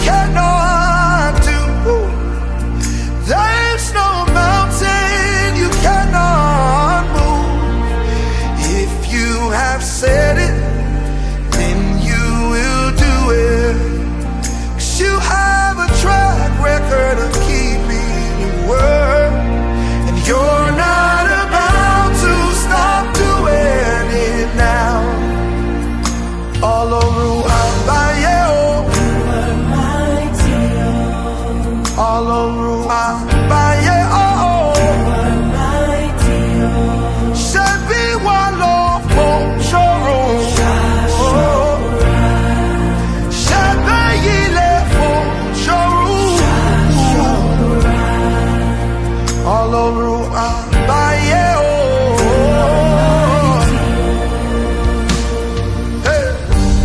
cannot do. There's no mountain you cannot move. If you have said it, then you will do it. 'Cause you have a track record of keeping your word, and you're not about to stop doing it now. All over all over